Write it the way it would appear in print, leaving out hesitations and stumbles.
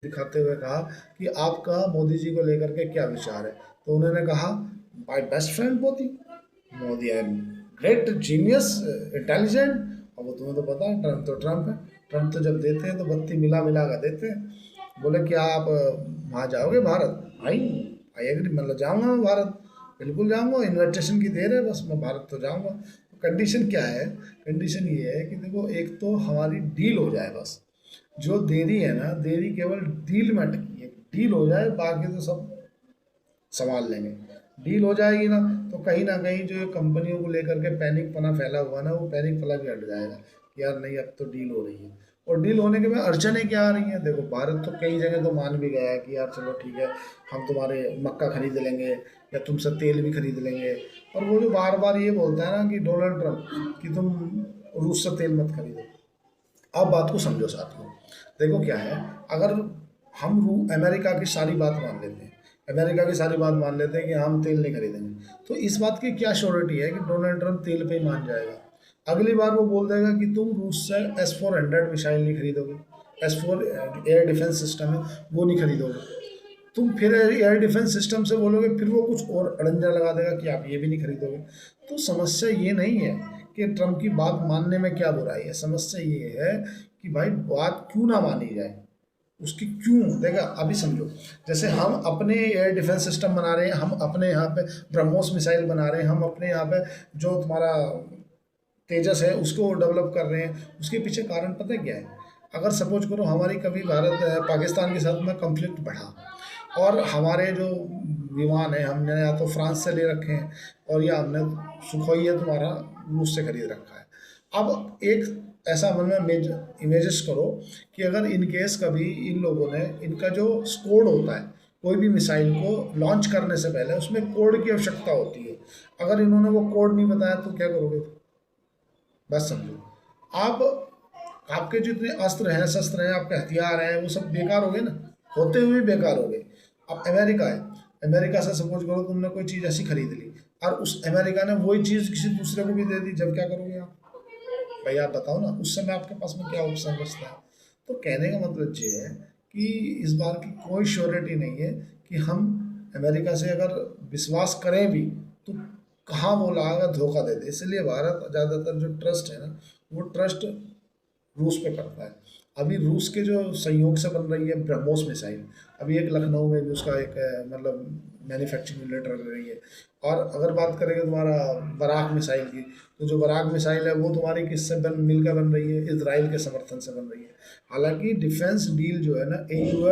दिखाते हुए कहा कि आपका मोदी जी को लेकर के क्या विचार है। तो उन्होंने कहा, my best friend Modi, Modi है ग्रेट जीनियस इंटेलिजेंट। और वो तुम्हें तो पता है, ट्रम्प तो ट्रम्प है। ट्रम्प तो जब देते हैं तो बत्ती मिला मिला कर देते हैं। बोले क्या आप वहाँ जाओगे भारत? आई आई एग्री, मतलब जाऊँगा मैं भारत, बिल्कुल जाऊँगा, इन्विटेशन की देर है, बस मैं भारत तो जाऊँगा। कंडीशन क्या है? कंडीशन ये है कि देखो, एक तो हमारी डील हो जाए बस। जो देरी है ना, देरी केवल डील में अटकी है। डील हो जाए, बाकी तो सब संभाल लेंगे। डील हो जाएगी ना कहीं जो ये कंपनियों को लेकर के पैनिक पना फैला हुआ है ना, वो पैनिक पना भी हट जाएगा कि यार नहीं, अब तो डील हो रही है। और डील होने के बाद अड़चनें क्या आ रही हैं? देखो, भारत तो कई जगह तो मान भी गया है कि यार चलो ठीक है, हम तुम्हारे मक्का खरीद लेंगे या तुमसे तेल भी खरीद लेंगे। और वो जो बार बार ये बोलता है ना कि डोनाल्ड ट्रम्प, कि तुम रूस से तेल मत खरीदो। अब बात को समझो साथियों। देखो क्या है, अगर हम अमेरिका की सारी बात मान लेते हैं, अमेरिका की सारी बात मान लेते हैं कि हम तेल नहीं खरीदेंगे, तो इस बात की क्या श्योरिटी है कि डोनाल्ड ट्रम्प तेल पे ही मान जाएगा? अगली बार वो बोल देगा कि तुम रूस से S-400 मिसाइल नहीं खरीदोगे, S-4 एयर डिफेंस सिस्टम है, वो नहीं खरीदोगे। तुम फिर एयर डिफेंस सिस्टम से बोलोगे, फिर वो कुछ और अड़ंजा लगा देगा कि आप ये भी नहीं खरीदोगे। तो समस्या ये नहीं है कि ट्रम्प की बात मानने में क्या बुराई है, समस्या ये है कि भाई बात क्यों ना मानी जाए, उसकी क्यों। देखा, अभी समझो, जैसे हम अपने एयर डिफेंस सिस्टम बना रहे हैं, हम अपने यहाँ पे ब्रह्मोस मिसाइल बना रहे हैं, हम अपने यहाँ पे जो तुम्हारा तेजस है उसको डेवलप कर रहे हैं, उसके पीछे कारण पता है क्या है? अगर सपोज करो हमारी कभी भारत पाकिस्तान के साथ में कंफ्लिक्ट बढ़ा, और हमारे जो विमान है हमने या तो फ्रांस से ले रखे हैं, और या हमने सुखोई है तुम्हारा रूस से खरीद रखा है। अब एक ऐसा मन में इमेजेस करो कि अगर इन केस कभी इन लोगों ने, इनका जो कोड होता है कोई भी मिसाइल को लॉन्च करने से पहले, उसमें कोड की आवश्यकता होती है। अगर इन्होंने वो कोड नहीं बताया तो क्या करोगे? बस समझो आप, आपके जितने अस्त्र हैं, शस्त्र हैं, आपके हथियार हैं, वो सब बेकार हो गए ना, होते हुए भी बेकार हो गए। अब अमेरिका है, अमेरिका से सपोज करो तुमने कोई चीज़ ऐसी खरीद ली, और उस अमेरिका ने वही चीज़ किसी दूसरे को भी दे दी, जब क्या करोगे आप? भाई आप बताओ ना, उस समय आपके पास में क्या ऑप्शन बचता है? तो कहने का मतलब ये है कि इस बार की कोई श्योरिटी नहीं है कि हम अमेरिका से अगर विश्वास करें भी, तो कहाँ वो लाएगा धोखा दे दे। इसलिए भारत ज़्यादातर जो ट्रस्ट है ना, वो ट्रस्ट रूस पे करता है। अभी रूस के जो संयोग से बन रही है ब्रह्मोस मिसाइल, अभी एक लखनऊ में भी उसका एक मतलब मैन्युफैक्चरिंग यूनिट रख रही है। और अगर बात करेंगे तुम्हारा बराक मिसाइल की, तो जो बराक मिसाइल है वो तुम्हारी किससे मिलकर बन रही है? इसराइल के समर्थन से बन रही है। हालांकि डिफेंस डील जो है ना, AUM